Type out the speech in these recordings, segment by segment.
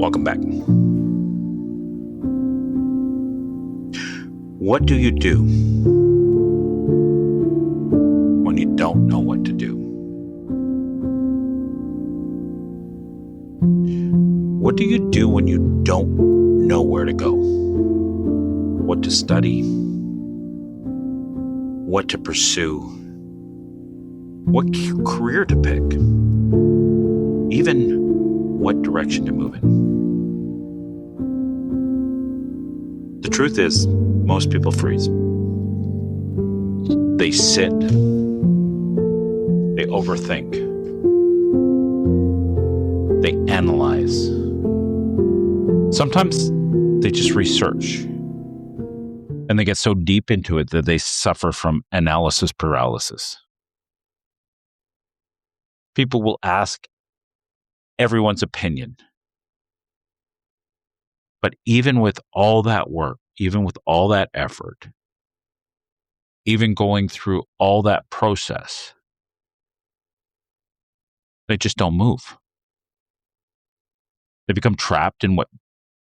Welcome back. What do you do when you don't know what to do? What do you do when you don't know where to go? What to study? What to pursue? What career to pick? Even what direction to move in? The truth is, most people freeze. They sit. They overthink. They analyze. Sometimes they just research. And they get so deep into it that they suffer from analysis paralysis. People will ask everyone's opinion. But even with all that work, even with all that effort, even going through all that process, they just don't move. They become trapped in what,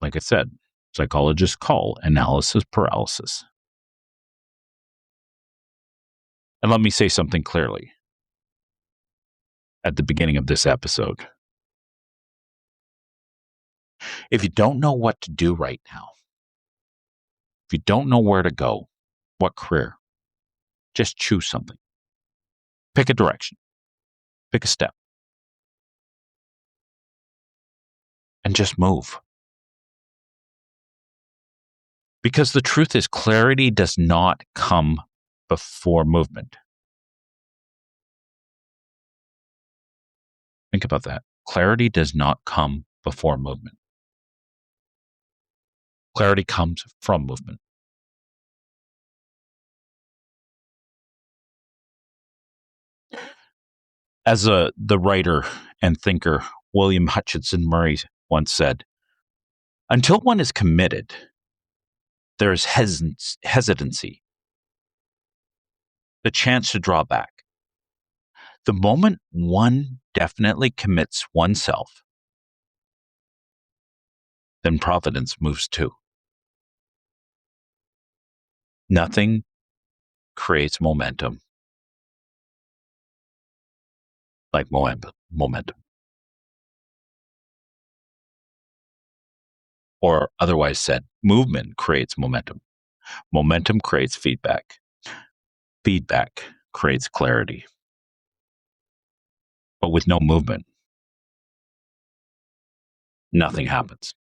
like I said, psychologists call analysis paralysis. And let me say something clearly at the beginning of this episode. If you don't know what to do right now, if you don't know where to go, what career, just choose something. Pick a direction. Pick a step. And just move. Because the truth is, clarity does not come before movement. Think about that. Clarity does not come before movement. Clarity comes from movement. As the writer and thinker William Hutchinson Murray once said, until one is committed, there is hesitancy, the chance to draw back. The moment one definitely commits oneself, then providence moves too. Nothing creates momentum like momentum. Or otherwise said, movement creates momentum. Momentum creates feedback. Feedback creates clarity. But with no movement, nothing happens.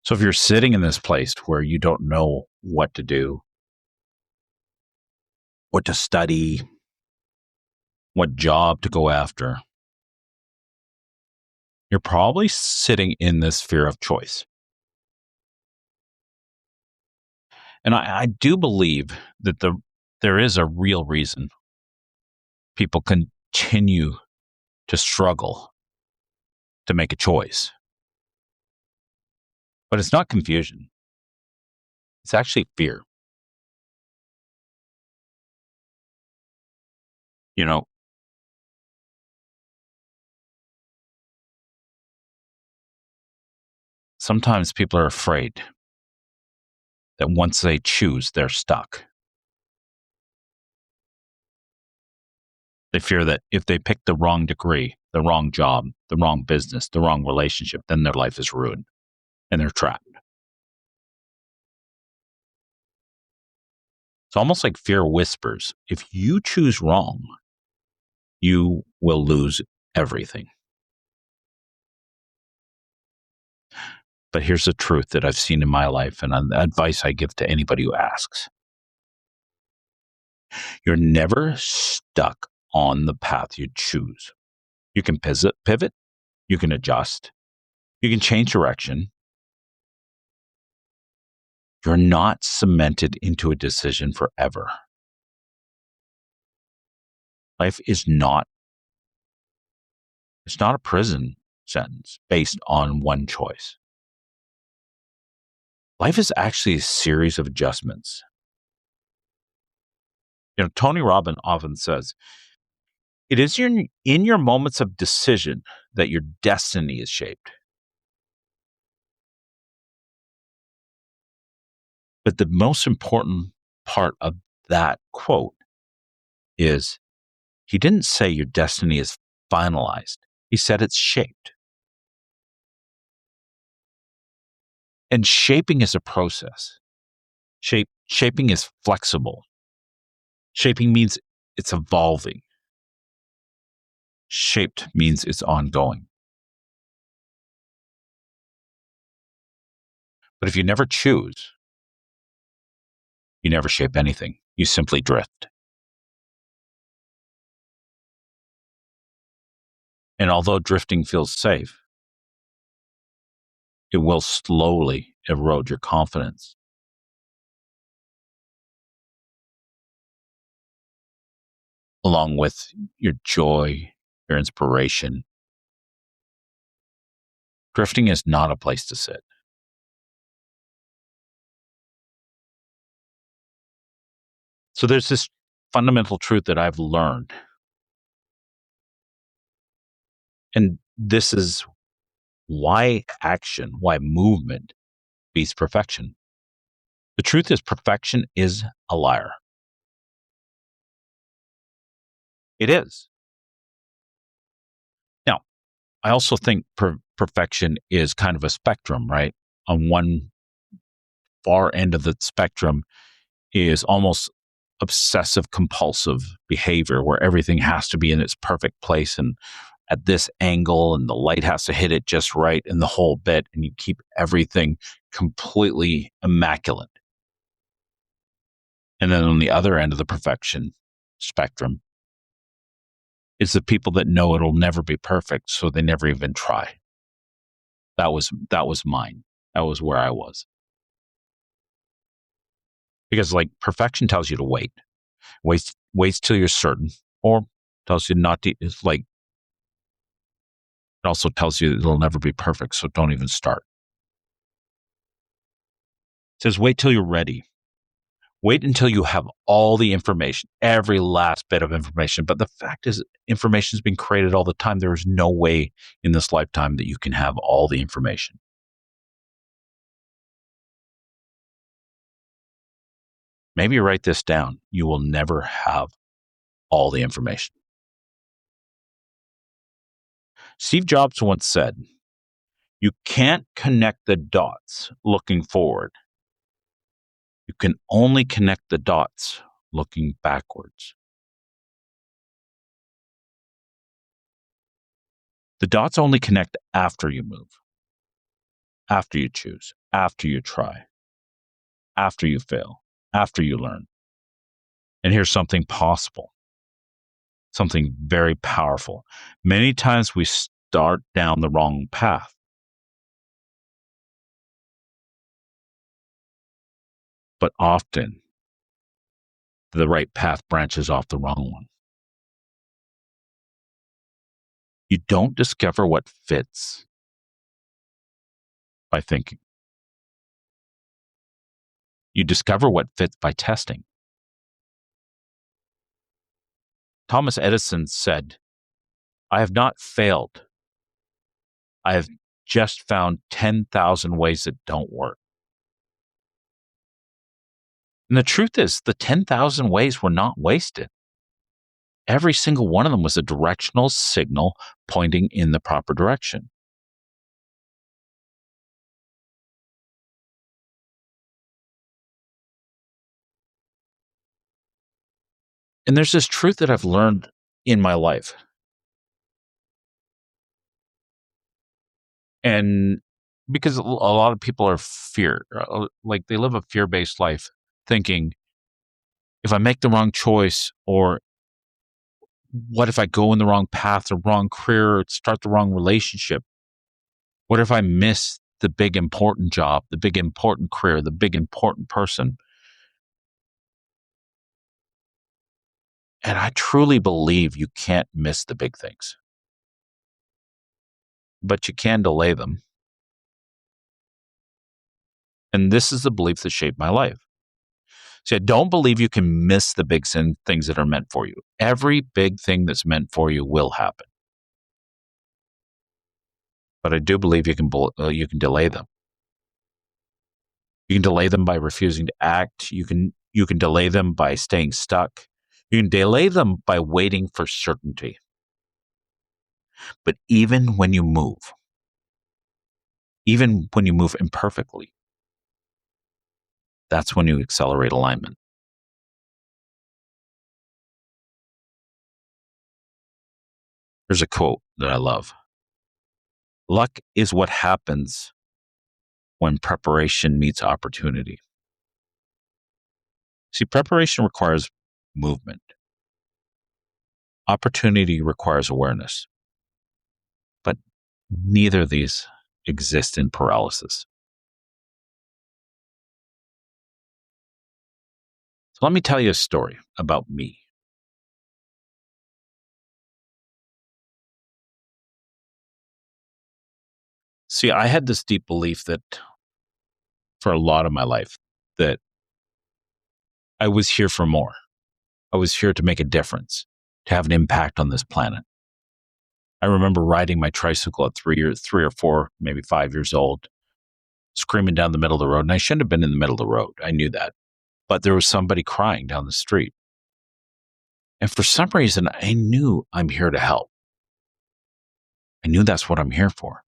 So if you're sitting in this place where you don't know what to do, what to study, what job to go after, you're probably sitting in this fear of choice. And I do believe that there is a real reason people continue to struggle to make a choice. But it's not confusion. It's actually fear. You know, sometimes people are afraid that once they choose, they're stuck. They fear that if they pick the wrong degree, the wrong job, the wrong business, the wrong relationship, then their life is ruined and they're trapped. It's almost like fear whispers. If you choose wrong, you will lose everything. But here's the truth that I've seen in my life and the advice I give to anybody who asks. You're never stuck on the path you choose. You can pivot, you can adjust, you can change direction. You're not cemented into a decision forever. Life is not, it's not a prison sentence based on one choice. Life is actually a series of adjustments. You know, Tony Robbins often says, It is in your moments of decision that your destiny is shaped. But the most important part of that quote is he didn't say your destiny is finalized. He said it's shaped. And shaping is a process. Shaping is flexible. Shaping means it's evolving. Shaped means it's ongoing. But if you never choose, you never shape anything. You simply drift. And although drifting feels safe, it will slowly erode your confidence. Along with your joy, your inspiration. Drifting is not a place to sit. So there's this fundamental truth that I've learned. And this is why action, why movement beats perfection. The truth is, perfection is a liar. It is. Now, I also think perfection is kind of a spectrum, right? On one far end of the spectrum is almost obsessive compulsive behavior where everything has to be in its perfect place and at this angle and the light has to hit it just right and the whole bit, and you keep everything completely immaculate. And then on the other end of the perfection spectrum is the people that know it'll never be perfect, so they never even try. That was mine. That was where I was. Because like perfection tells you to wait. Waits till you're certain, or tells you not to. It's like it also tells you it'll never be perfect, so don't even start. It says wait till you're ready. Wait until you have all the information, every last bit of information. But the fact is, information has been created all the time. There is no way in this lifetime that you can have all the information. Maybe you write this down. You will never have all the information. Steve Jobs once said, "You can't connect the dots looking forward. You can only connect the dots looking backwards." The dots only connect after you move, after you choose, after you try, after you fail, after you learn. And here's something possible, something very powerful. Many times we start down the wrong path. But often the right path branches off the wrong one. You don't discover what fits by thinking. You discover what fits by testing. Thomas Edison said, "I have not failed. I have just found 10,000 ways that don't work." And the truth is, the 10,000 ways were not wasted. Every single one of them was a directional signal pointing in the proper direction. And there's this truth that I've learned in my life. And because a lot of people are like they live a fear-based life thinking, if I make the wrong choice, or what if I go in the wrong path, the wrong career, or start the wrong relationship? What if I miss the big important job, the big important career, the big important person? And I truly believe you can't miss the big things, but you can delay them. And this is the belief that shaped my life. See, I don't believe you can miss the big things that are meant for you. Every big thing that's meant for you will happen. But I do believe you can delay them. You can delay them by refusing to act. You can delay them by staying stuck. You can delay them by waiting for certainty. But even when you move imperfectly, that's when you accelerate alignment. There's a quote that I love. Luck is what happens when preparation meets opportunity. See, preparation requires movement. Opportunity requires awareness. But neither of these exist in paralysis. So let me tell you a story about me. See, I had this deep belief that for a lot of my life that I was here for more. I was here to make a difference, to have an impact on this planet. I remember riding my tricycle at 3 or 4, maybe 5 years old, screaming down the middle of the road. And I shouldn't have been in the middle of the road. I knew that. But there was somebody crying down the street. And for some reason, I knew I'm here to help. I knew that's what I'm here for.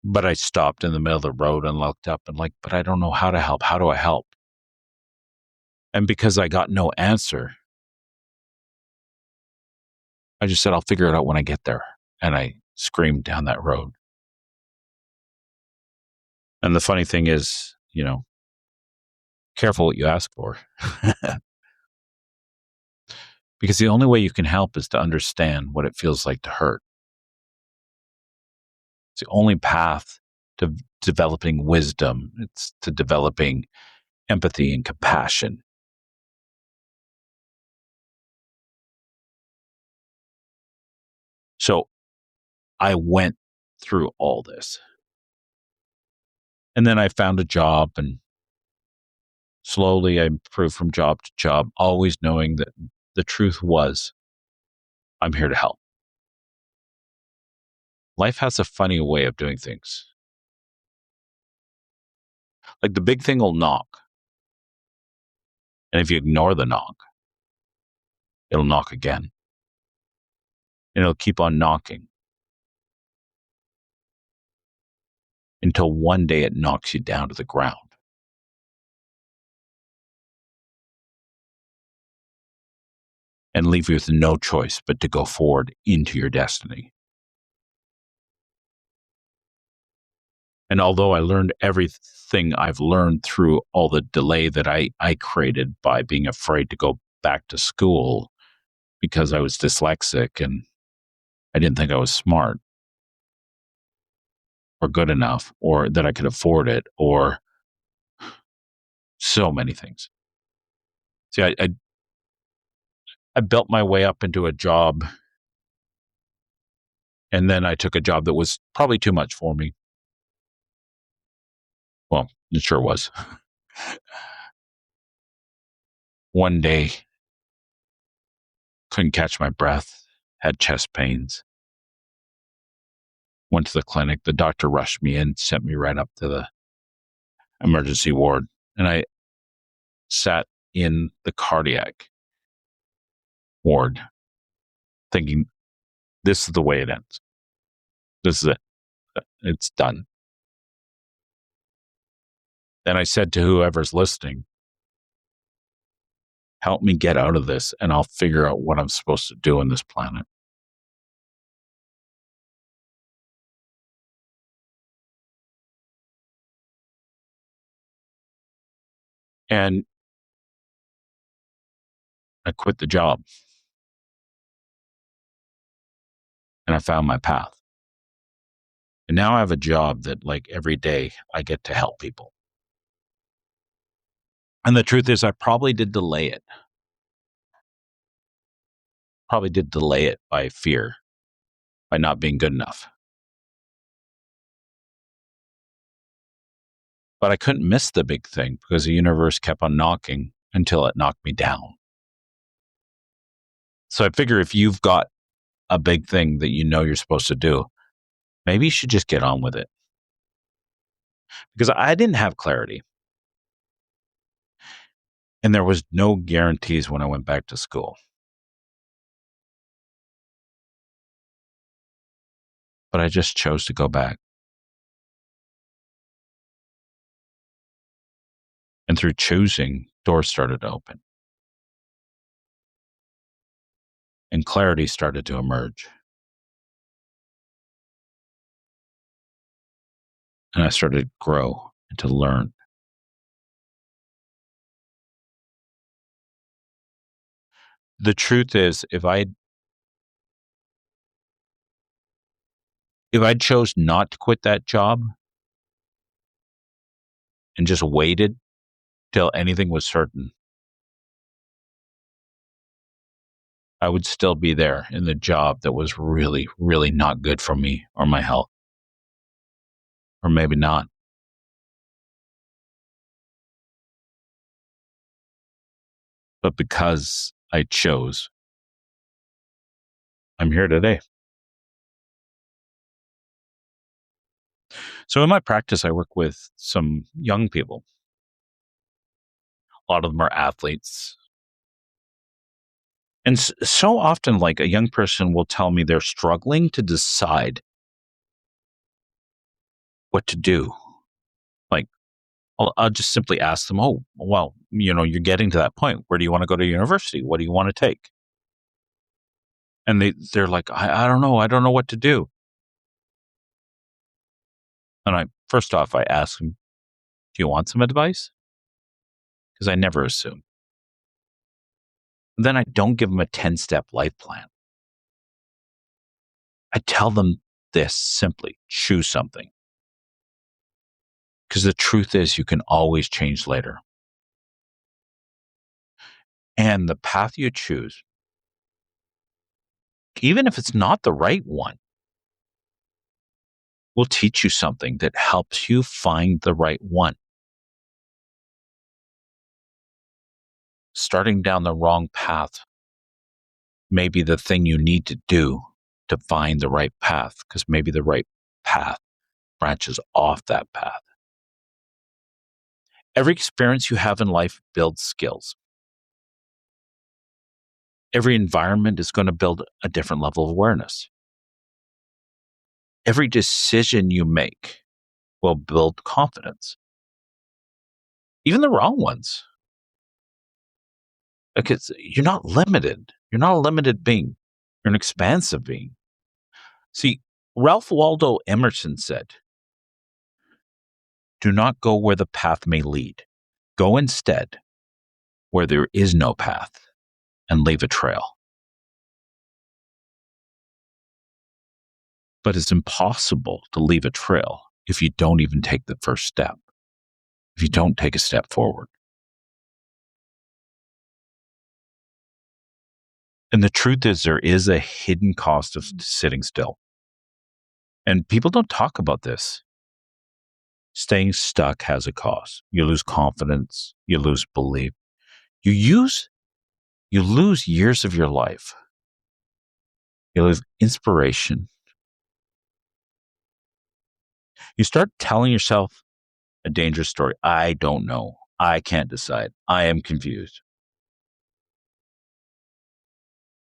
But I stopped in the middle of the road and looked up and but I don't know how to help. How do I help? And because I got no answer, I just said, I'll figure it out when I get there. And I screamed down that road. And the funny thing is, careful what you ask for. Because the only way you can help is to understand what it feels like to hurt. It's the only path to developing wisdom. It's to developing empathy and compassion. So I went through all this. And then I found a job, and slowly I improved from job to job, always knowing that the truth was, I'm here to help. Life has a funny way of doing things. Like the big thing will knock. And if you ignore the knock, it'll knock again. And it'll keep on knocking until one day it knocks you down to the ground. And leave you with no choice but to go forward into your destiny. And although I learned everything I've learned through all the delay that I created by being afraid to go back to school because I was dyslexic and I didn't think I was smart or good enough or that I could afford it or so many things. See, I built my way up into a job, and then I took a job that was probably too much for me. Well, it sure was. One day, couldn't catch my breath, had chest pains. Went to the clinic. The doctor rushed me in, sent me right up to the emergency ward. And I sat in the cardiac ward thinking, this is the way it ends. This is it. It's done. And I said to whoever's listening, help me get out of this and I'll figure out what I'm supposed to do on this planet. And I quit the job. And I found my path. And now I have a job that every day I get to help people. And the truth is I probably did delay it. Probably did delay it by fear, by not being good enough. But I couldn't miss the big thing because the universe kept on knocking until it knocked me down. So I figure if you've got a big thing that you know you're supposed to do, maybe you should just get on with it. Because I didn't have clarity. And there was no guarantees when I went back to school. But I just chose to go back. And through choosing, doors started to open. And clarity started to emerge. And I started to grow and to learn. The truth is, if I chose not to quit that job and just waited till anything was certain, I would still be there in the job that was really, really not good for me or my health. Or maybe not. But because I chose, I'm here today. So in my practice, I work with some young people. A lot of them are athletes. And so often, like a young person will tell me they're struggling to decide what to do. Like, I'll just simply ask them, oh, well, you're getting to that point. Where do you want to go to university? What do you want to take? And they're like, I don't know. I don't know what to do. And first off, I ask them, do you want some advice? Because I never assume. And then I don't give them a 10-step life plan. I tell them this simply: choose something. Because the truth is, you can always change later. And the path you choose, even if it's not the right one, will teach you something that helps you find the right one. Starting down the wrong path may be the thing you need to do to find the right path, because maybe the right path branches off that path. Every experience you have in life builds skills. Every environment is going to build a different level of awareness. Every decision you make will build confidence. Even the wrong ones. Because you're not limited. You're not a limited being. You're an expansive being. See, Ralph Waldo Emerson said, do not go where the path may lead. Go instead where there is no path and leave a trail. But it's impossible to leave a trail if you don't even take the first step, if you don't take a step forward. And the truth is, there is a hidden cost of sitting still. And people don't talk about this. Staying stuck has a cost. You lose confidence. You lose belief. You lose years of your life. You lose inspiration. You start telling yourself a dangerous story. I don't know. I can't decide. I am confused.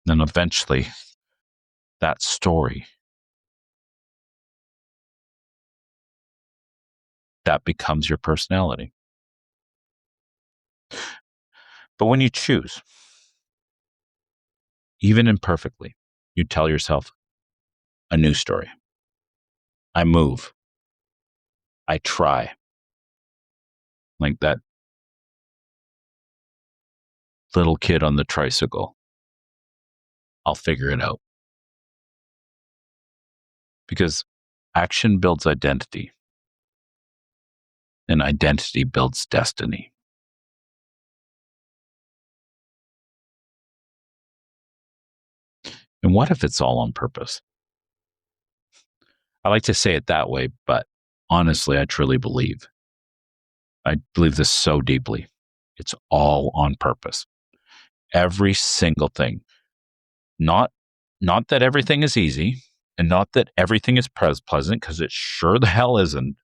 Then eventually, that story, that becomes your personality. But when you choose, even imperfectly, you tell yourself a new story. I move. I try. Like that little kid on the tricycle. I'll figure it out. Because action builds identity, and identity builds destiny. And what if it's all on purpose? I like to say it that way, but honestly, I truly believe I believe this so deeply. It's all on purpose. Every single thing. Not that everything is easy, and not that everything is pleasant, because it sure the hell isn't.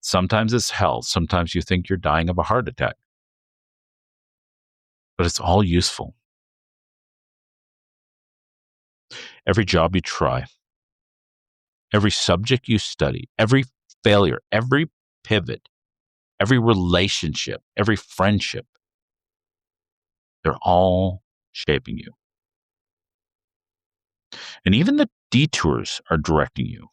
Sometimes it's hell. Sometimes you think you're dying of a heart attack. But it's all useful. Every job you try, every subject you study, every failure, every pivot, every relationship, every friendship, they're all shaping you. And even the detours are directing you.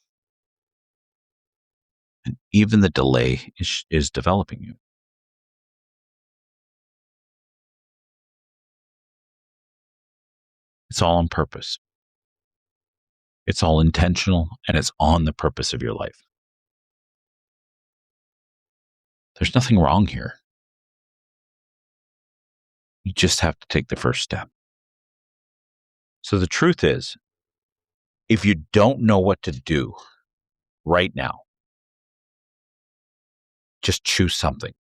And even the delay is developing you. It's all on purpose. It's all intentional, and it's on the purpose of your life. There's nothing wrong here. You just have to take the first step. So the truth is, if you don't know what to do right now, just choose something.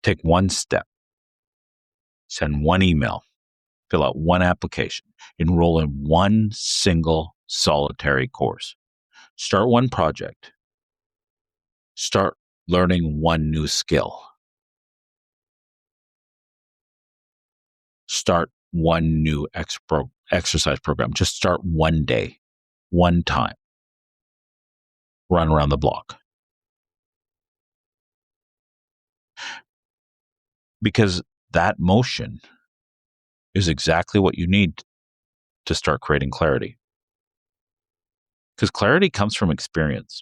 Take one step. Send one email. Fill out one application. Enroll in one single solitary course. Start one project. Start learning one new skill. Start one new exercise program. Just start one day, one time. Run around the block. Because that motion is exactly what you need to start creating clarity. Because clarity comes from experience.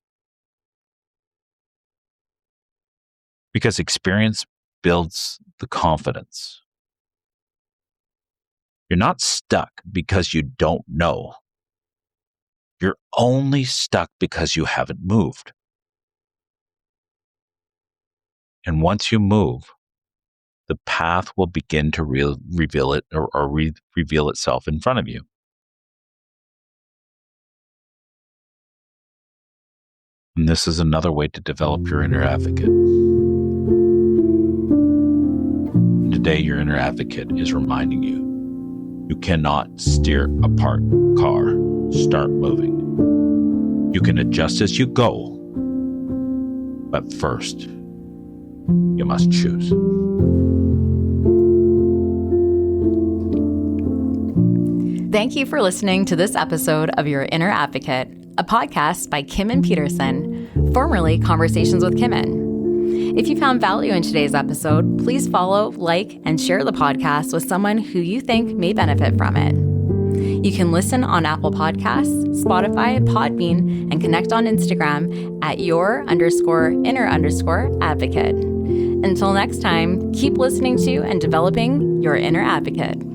Because experience builds the confidence. You're not stuck because you don't know. You're only stuck because you haven't moved. And once you move, the path will begin to reveal itself in front of you. And this is another way to develop your inner advocate. Today, your inner advocate is reminding you, you cannot steer a parked car. Start moving. You can adjust as you go, but first, you must choose. Thank you for listening to this episode of Your Inner Advocate, a podcast by Kimen Petersen, formerly Conversations with Kimen. If you found value in today's episode, please follow, like, and share the podcast with someone who you think may benefit from it. You can listen on Apple Podcasts, Spotify, Podbean, and connect on Instagram at your_inner_advocate. Until next time, keep listening to and developing your inner advocate.